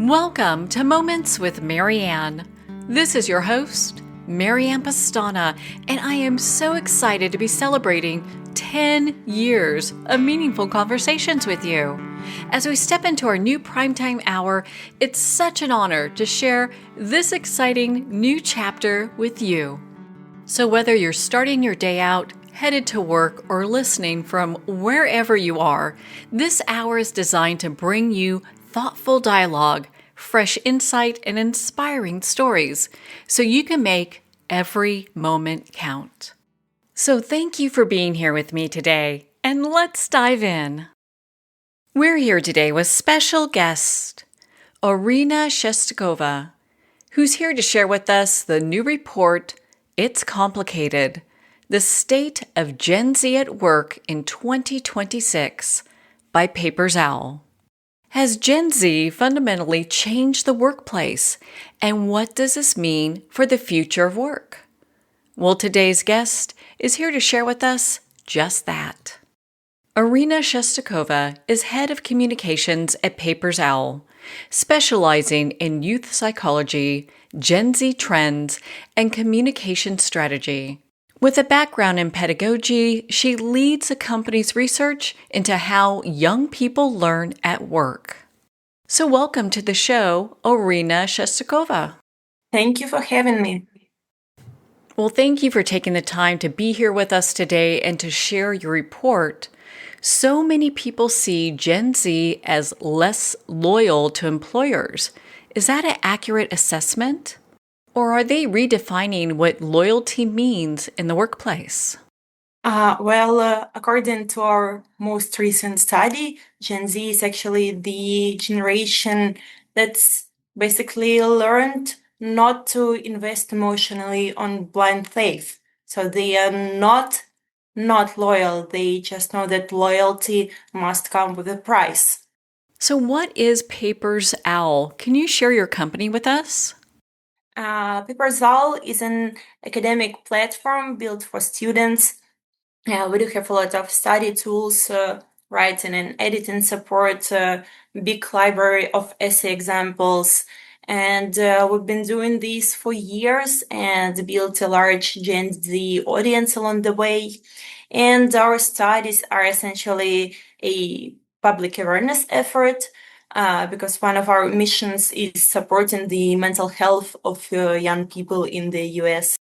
Welcome to Moments with Marianne. This is your host, Marianne Pastana, and I am so excited to be celebrating 10 years of meaningful conversations with you. As we step into our new primetime hour, it's such an honor to share this exciting new chapter with you. So whether you're starting your day out, headed to work, or listening from wherever you are, this hour is designed to bring you thoughtful dialogue, fresh insight, and inspiring stories so you can make every moment count. So thank you for being here with me today, and let's dive in. We're here today with special guest Oryna Shestakova, who's here to share with us the new report, It's Complicated: The State of Gen Z at Work in 2026 by PapersOwl. Has Gen Z fundamentally changed the workplace, and what does this mean for the future of work? Well, today's guest is here to share with us just that. Oryna Shestakova is head of communications at PapersOwl, specializing in youth psychology, Gen Z trends, and communication strategy. With a background in pedagogy, she leads the company's research into how young people learn at work. So welcome to the show, Oryna Shestakova. Thank you for having me. Well, thank you for taking the time to be here with us today and to share your report. So many people see Gen Z as less loyal to employers. Is that an accurate assessment? Or are they redefining what loyalty means in the workplace? According to our most recent study, Gen Z is actually the generation that's basically learned not to invest emotionally on blind faith. So they are not loyal. They just know that loyalty must come with a price. So what is PapersOwl? Can you share your company with us? PapersOwl is an academic platform built for students. We do have a lot of study tools, writing and editing support, big library of essay examples. And we've been doing this for years and built a large Gen Z audience along the way. And our studies are essentially a public awareness effort, because one of our missions is supporting the mental health of young people in the US.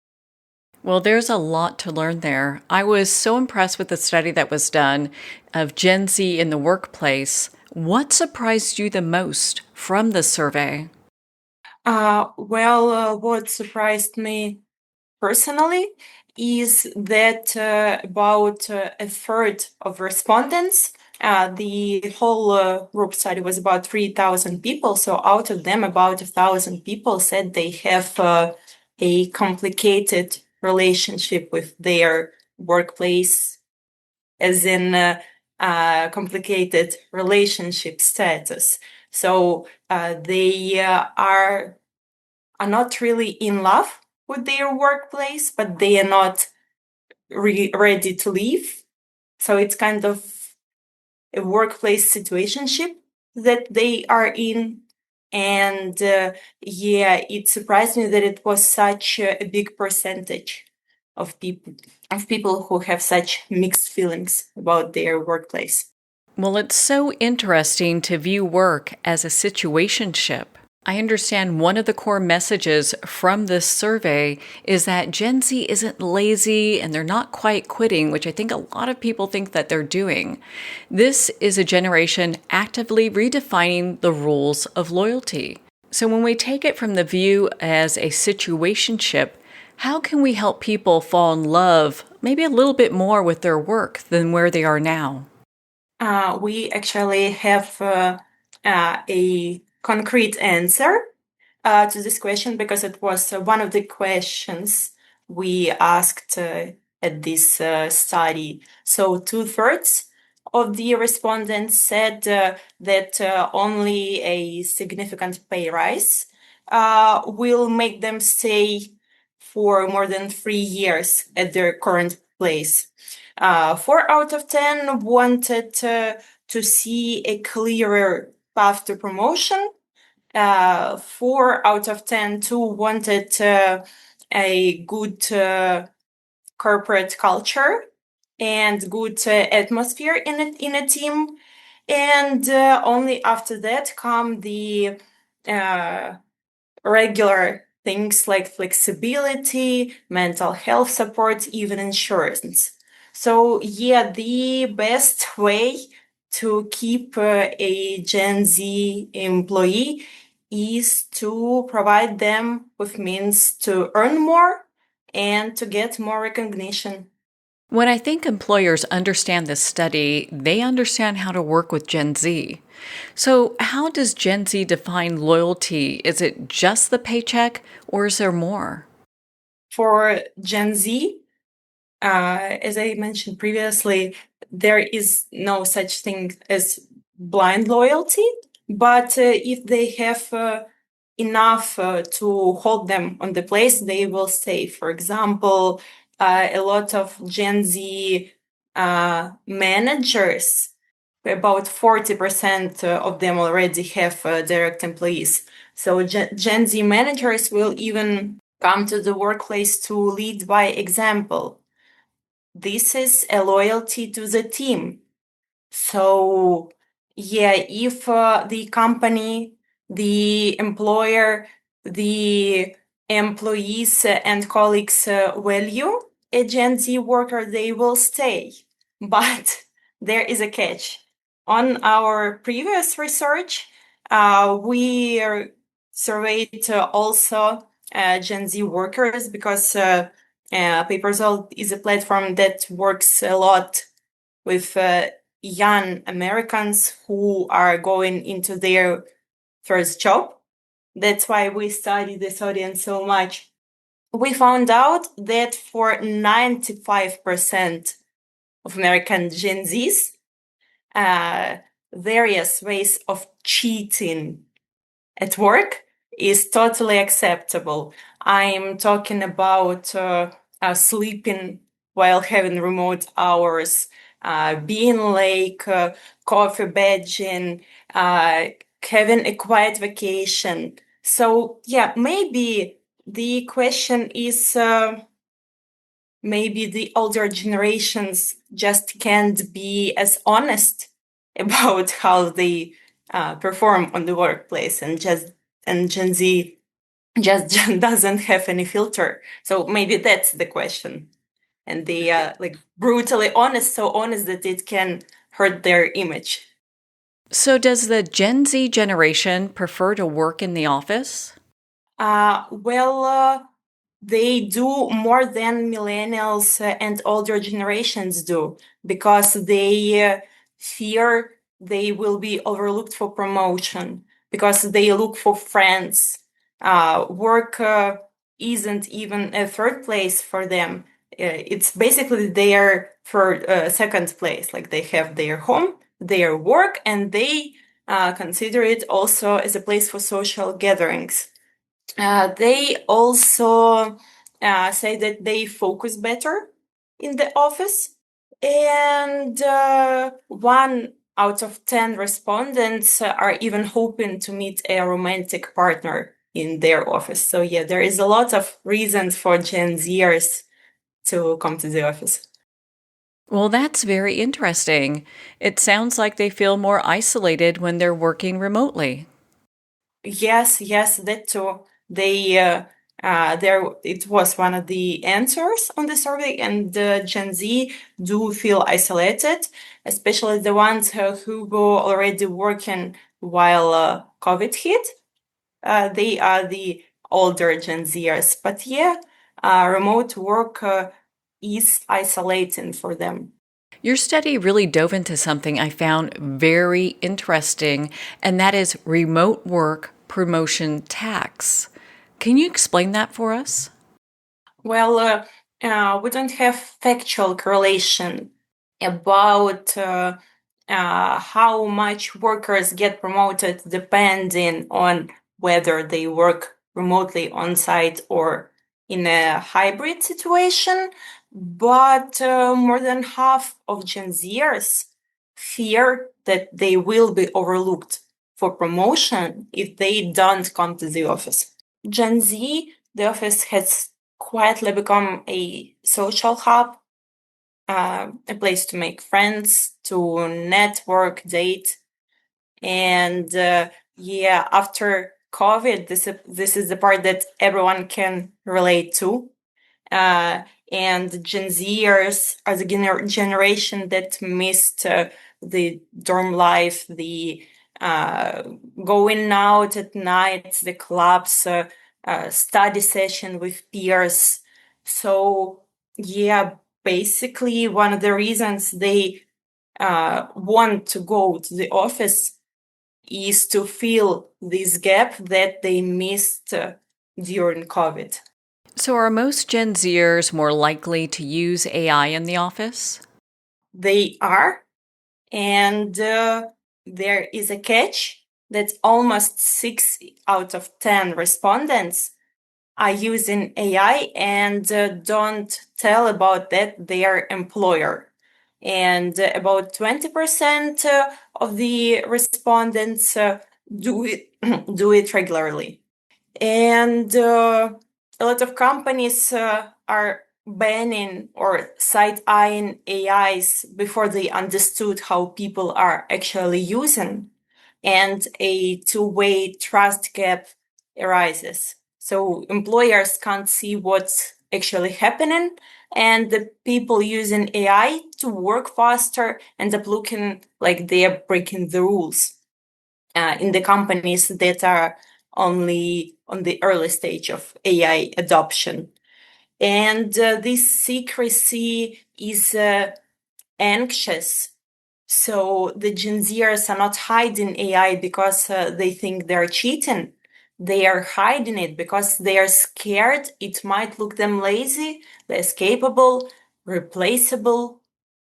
Well, there's a lot to learn there. I was so impressed with the study that was done of Gen Z in the workplace. What surprised you the most from the survey? What surprised me personally is that about a third of respondents, the whole group study was about 3,000 people. So out of them, about 1,000 people said they have a complicated relationship with their workplace, as in complicated relationship status. So they are not really in love with their workplace, but they are not ready to leave. So it's kind of a workplace situationship that they are in. And it surprised me that it was such a big percentage of people who have such mixed feelings about their workplace. Well, it's so interesting to view work as a situationship. I understand one of the core messages from this survey is that Gen Z isn't lazy and they're not quite quitting, which I think a lot of people think that they're doing. This is a generation actively redefining the rules of loyalty. So when we take it from the view as a situationship, how can we help people fall in love maybe a little bit more with their work than where they are now? We actually have a concrete answer to this question, because it was one of the questions we asked at this study. So 2/3 of the respondents said that only a significant pay rise will make them stay for more than 3 years at their current place. 4 out of 10 wanted to see a clearer path to promotion, 4 out of 10 too wanted a good corporate culture and good atmosphere in a team. And only after that come the regular things like flexibility, mental health support, even insurance. So yeah, the best way to keep a Gen Z employee is to provide them with means to earn more and to get more recognition. When I think employers understand this study, they understand how to work with Gen Z. So, how does Gen Z define loyalty? Is it just the paycheck or is there more? For Gen Z, as I mentioned previously, there is no such thing as blind loyalty, but if they have enough to hold them on the place, they will stay. For example, a lot of Gen Z managers, about 40% of them already have direct employees. So Gen Z managers will even come to the workplace to lead by example. This is a loyalty to the team. So, yeah, if the company, the employer, the employees and colleagues value a Gen Z worker, they will stay. But there is a catch. On our previous research, we surveyed also Gen Z workers because PapersOwl is a platform that works a lot with young Americans who are going into their first job. That's why we study this audience so much. We found out that for 95% of American Gen Zs, various ways of cheating at work is totally acceptable. I'm talking about sleeping while having remote hours, being late, coffee badging, having a quiet vacation. So yeah, maybe the question is maybe the older generations just can't be as honest about how they perform on the workplace, and Gen Z just doesn't have any filter. So maybe that's the question. And they like brutally honest, so honest that it can hurt their image. So, does the Gen Z generation prefer to work in the office? Well, they do more than millennials and older generations do because they fear they will be overlooked for promotion, because they look for friends. Work isn't even a third place for them. It's basically their second place. Like they have their home, their work, and they consider it also as a place for social gatherings. They also say that they focus better in the office. And 1 out of 10 respondents are even hoping to meet a romantic partner in their office. So, yeah, there is a lot of reasons for Gen Zers to come to the office. Well, that's very interesting. It sounds like they feel more isolated when they're working remotely. Yes, that too. They there it was one of the answers on the survey, and Gen Z do feel isolated, especially the ones who were already working while COVID hit. They are the older Gen Zers, but yeah, remote work is isolating for them. Your study really dove into something I found very interesting, and that is remote work promotion tax. Can you explain that for us? Well, we don't have factual correlation about how much workers get promoted depending on whether they work remotely on site or in a hybrid situation. But more than half of Gen Zers fear that they will be overlooked. for promotion if they don't come to the office. Gen Z, the office has quietly become a social hub, a place to make friends, to network, date. And after COVID, this is the part that everyone can relate to. And Gen Zers are the generation that missed the dorm life, the going out at night, the clubs, study session with peers. So basically one of the reasons they want to go to the office is to fill this gap that they missed during COVID. So, are most Gen Zers more likely to use AI in the office? They are, and there is a catch that almost 6 out of 10 respondents are using AI and don't tell about that their employer. And about 20% of the respondents do it do it regularly. And a lot of companies are banning or side-eyeing AIs before they understood how people are actually using, and a two-way trust gap arises. So employers can't see what's actually happening, and the people using AI to work faster end up looking like they're breaking the rules in the companies that are only on the early stage of AI adoption. And this secrecy is anxious. So the Gen Zers are not hiding AI because they think they're cheating. They are hiding it because they are scared it might look them lazy, less capable, replaceable.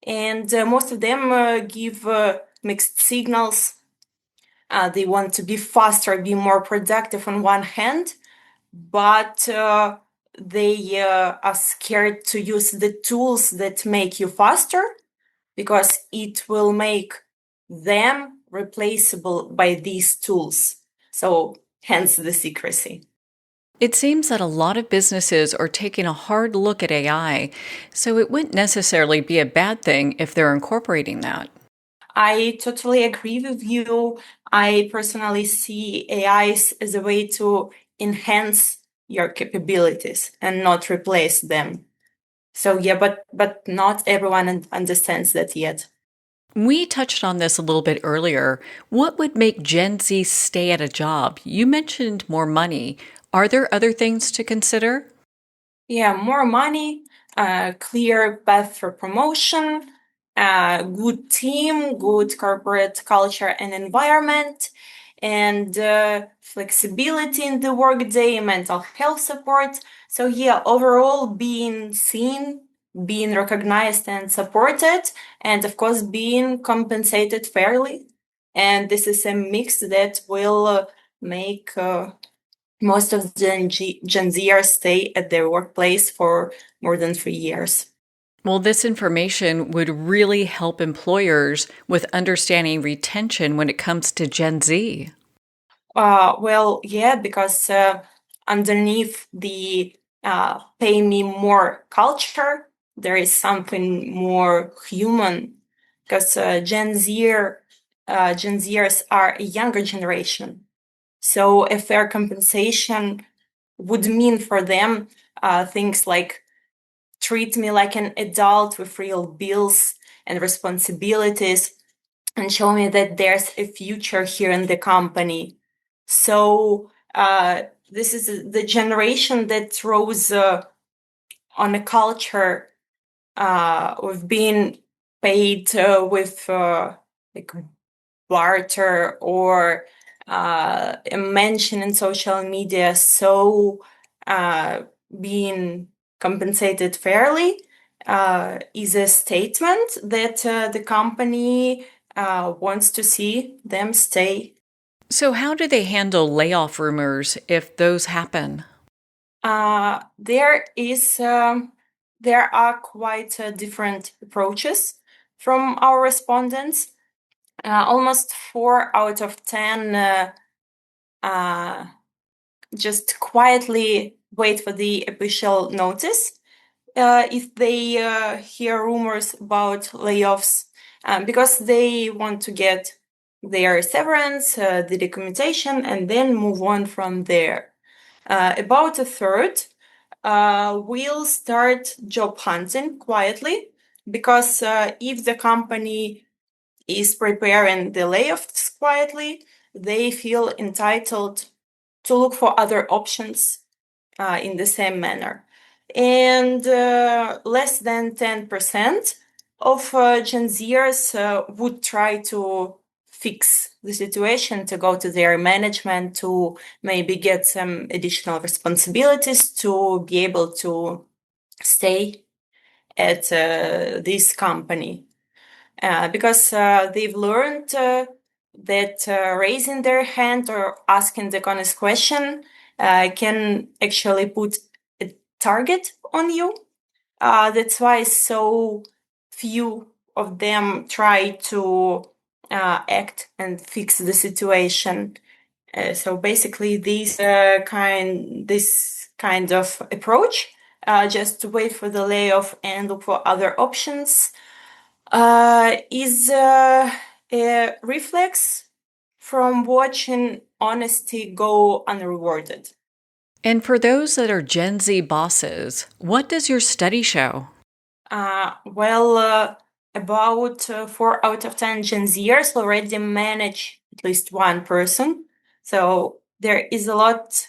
And most of them give mixed signals. They want to be faster, be more productive on one hand, but they are scared to use the tools that make you faster because it will make them replaceable by these tools. So hence the secrecy. It seems that a lot of businesses are taking a hard look at AI, so it wouldn't necessarily be a bad thing if they're incorporating that. I totally agree with you. I personally see AIs as a way to enhance your capabilities and not replace them. So but not everyone understands that yet. We touched on this a little bit earlier. What would make Gen Z stay at a job? You mentioned more money. Are there other things to consider? Yeah, more money, clear path for promotion, good team, good corporate culture and environment, and flexibility in the workday, mental health support. So overall being seen, being recognized and supported, and of course being compensated fairly. And this is a mix that will make most of Gen Zers stay at their workplace for more than 3 years. Well, this information would really help employers with understanding retention when it comes to Gen Z. Because underneath the pay me more culture, there is something more human. Because Gen Zers are a younger generation, so a fair compensation would mean for them things like treat me like an adult with real bills and responsibilities and show me that there's a future here in the company. So this is the generation that throws on a culture of being paid with like barter or a mention in social media. So being compensated fairly is a statement that the company wants to see them stay. So, how do they handle layoff rumors if those happen? There is there are quite different approaches from our respondents. Almost 4 out of 10 just quietly wait for the official notice if they hear rumors about layoffs, because they want to get their severance, the documentation, and then move on from there. About a third will start job hunting quietly, because if the company is preparing the layoffs quietly, they feel entitled to look for other options in the same manner. And less than 10% of Gen Zers would try to fix the situation, to go to their management, to maybe get some additional responsibilities, to be able to stay at this company. Because they've learned that raising their hand or asking the honest question can actually put a target on you. That's why so few of them try to act and fix the situation. So basically, this kind of approach, just to wait for the layoff and look for other options, is a reflex from watching honesty go unrewarded. And for those that are Gen Z bosses, what does your study show? About 4 out of 10 Gen Zers already manage at least one person. So there is a lot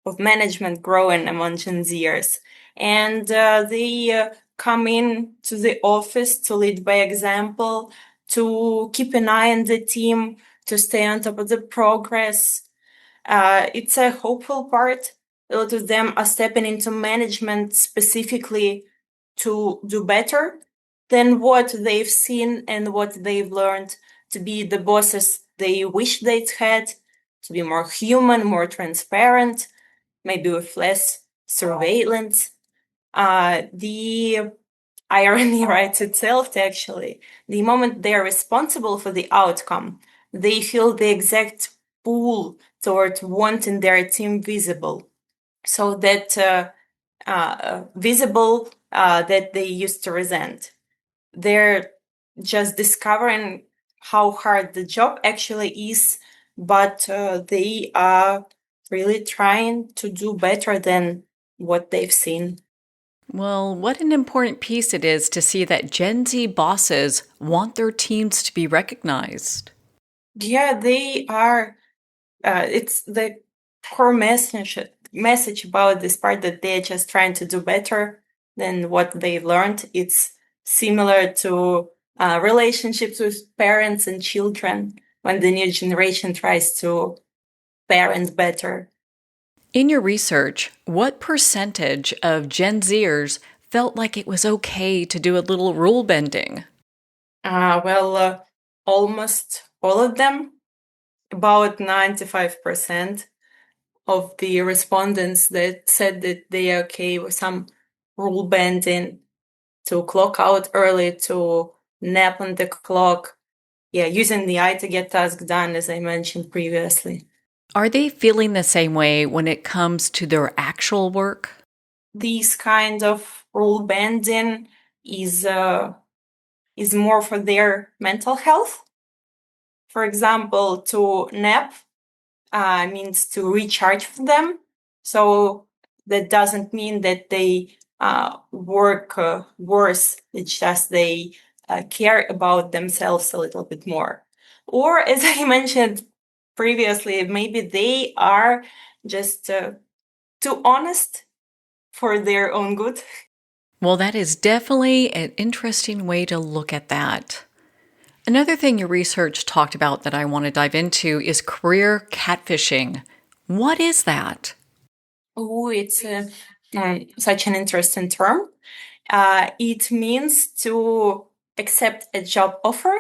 of management growing among Gen Zers. And they come in to the office to lead by example, to keep an eye on the team, to stay on top of the progress. It's a hopeful part. A lot of them are stepping into management specifically to do better than what they've seen and what they've learned, to be the bosses they wish they'd had, to be more human, more transparent, maybe with less surveillance. The irony writes itself, actually. The moment they're responsible for the outcome, they feel the exact pull toward wanting their team visible, so that visible that they used to resent. They're just discovering how hard the job actually is, but they are really trying to do better than what they've seen. Well, what an important piece it is to see that Gen Z bosses want their teams to be recognized. Yeah, they are. It's the core message about this part, that they're just trying to do better than what they've learned. It's similar to relationships with parents and children, when the new generation tries to parent better. In your research, what percentage of Gen Zers felt like it was okay to do a little rule bending? Almost all of them, about 95% of the respondents that said that they are okay with some rule bending, to clock out early, to nap on the clock. Yeah, using the eye to get tasks done, as I mentioned previously. Are they feeling the same way when it comes to their actual work? These kind of rule bending is more for their mental health. For example, to nap means to recharge for them. So that doesn't mean that they work worse. It's just they care about themselves a little bit more. Or, as I mentioned previously, maybe they are just too honest for their own good. Well, that is definitely an interesting way to look at that. Another thing your research talked about that I want to dive into is career catfishing. What is that? Oh, it's such an interesting term. It means to accept a job offer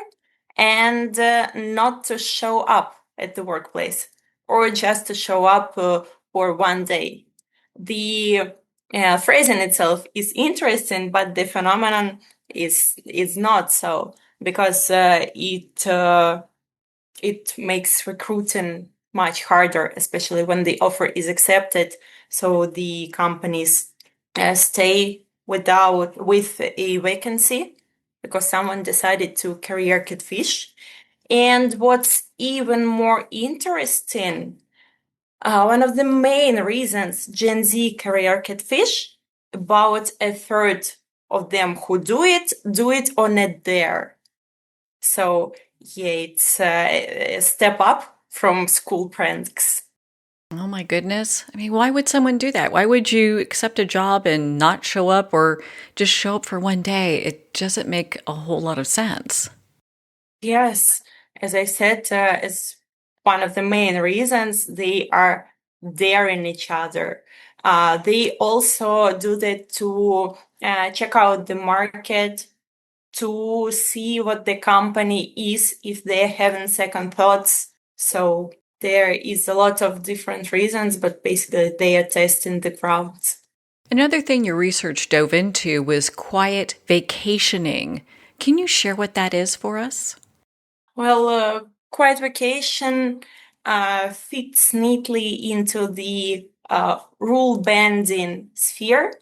and not to show up at the workplace, or just to show up for one day. The phrase in itself is interesting, but the phenomenon is not so. because it makes recruiting much harder, especially when the offer is accepted. So the companies stay with a vacancy because someone decided to career catfish. And what's even more interesting, one of the main reasons Gen Z career catfish, about a third of them who do it or not there. So yeah, it's a step up from school pranks. Oh my goodness. I mean, why would someone do that? Why would you accept a job and not show up or just show up for one day? It doesn't make a whole lot of sense. Yes, as I said, as one of the main reasons they are daring each other. They also do that to check out the market, to see what the company is if they're having second thoughts. So there is a lot of different reasons, but basically they are testing the crowds. Another thing your research dove into was quiet vacationing. Can you share what that is for us? Well, quiet vacation fits neatly into the rule bending sphere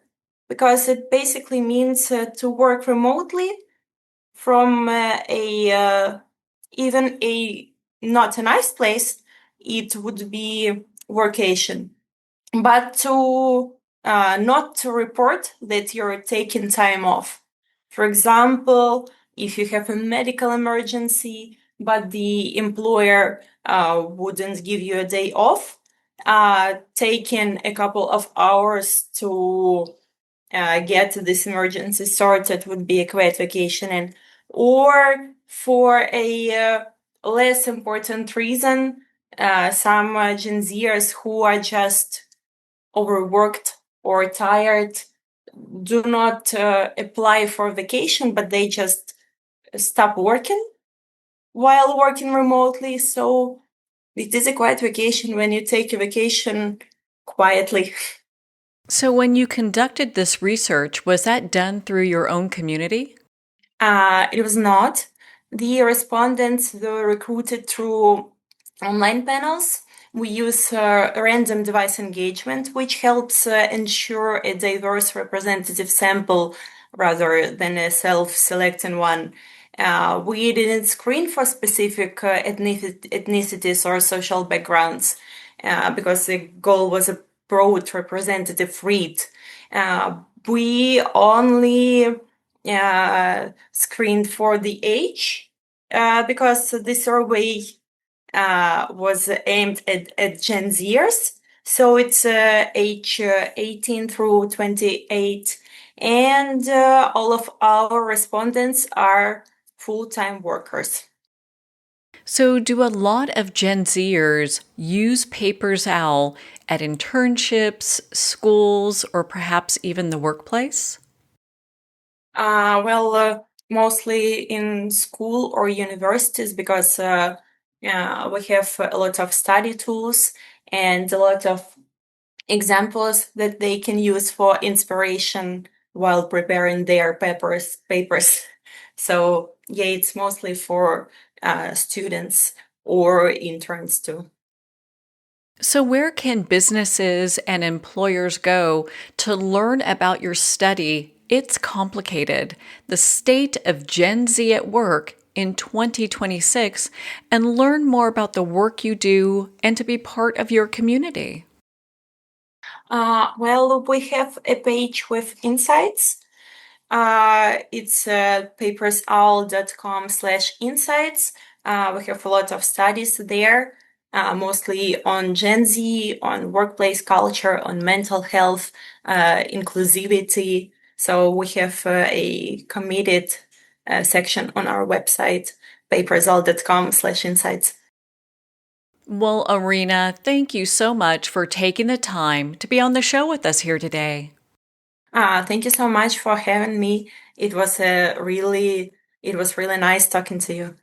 because it basically means to work remotely from even a not a nice place. It would be workation, but to not to report that you're taking time off. For example, if you have a medical emergency, but the employer wouldn't give you a day off, taking a couple of hours to get this emergency sorted would be a quiet vacation. And or for a less important reason, some Gen Zers who are just overworked or tired do not apply for vacation, but they just stop working while working remotely. So it is a quiet vacation when you take a vacation quietly. So, when you conducted this research, was that done through your own community? It was not. The respondents were recruited through online panels. We use random device engagement, which helps ensure a diverse representative sample rather than a self-selecting one. We didn't screen for specific ethnicities or social backgrounds because the goal was a broad representative read. We only screened for the age because the survey was aimed at Gen Zers. So it's age 18 through 28. And all of our respondents are full-time workers. So, do a lot of Gen Zers use PapersOwl at internships, schools, or perhaps even the workplace? Well, mostly in school or universities because we have a lot of study tools and a lot of examples that they can use for inspiration while preparing their papers. So yeah, it's mostly for students or interns too. So, where can businesses and employers go to learn about your study? It's complicated. The state of Gen Z at work in 2026 and learn more about the work you do and to be part of your community. Well, we have a page with insights. It's papersowl.com/insights. We have a lot of studies there, mostly on Gen Z, on workplace culture, on mental health, inclusivity. So we have a committed section on our website, papersowl.com/insights. Well, Oryna, thank you so much for taking the time to be on the show with us here today. Thank you so much for having me. It was really nice talking to you.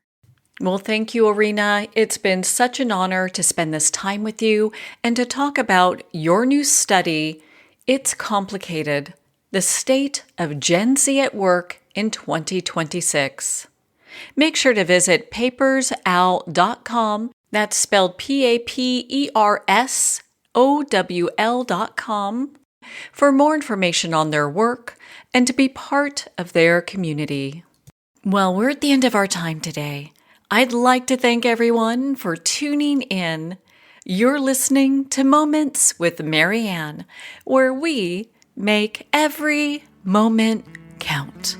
Well, thank you, Oryna. It's been such an honor to spend this time with you and to talk about your new study, It's Complicated: The State of Gen Z at Work in 2026. Make sure to visit PapersOwl.com. That's spelled PapersOwl.com for more information on their work and to be part of their community. Well, we're at the end of our time today. I'd like to thank everyone for tuning in. You're listening to Moments with Marianne, where we make every moment count.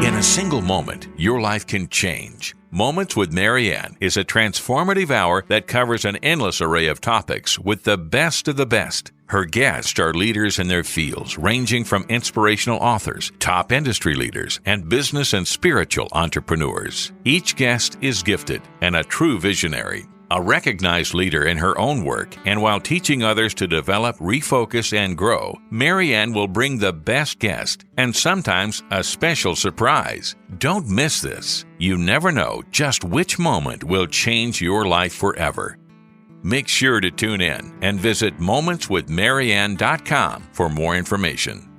In a single moment, your life can change. Moments with Marianne is a transformative hour that covers an endless array of topics with the best of the best. Her guests are leaders in their fields, ranging from inspirational authors, top industry leaders, and business and spiritual entrepreneurs. Each guest is gifted and a true visionary, a recognized leader in her own work, and while teaching others to develop, refocus, and grow, Marianne will bring the best guest and sometimes a special surprise. Don't miss this. You never know just which moment will change your life forever. Make sure to tune in and visit momentswithmarianne.com for more information.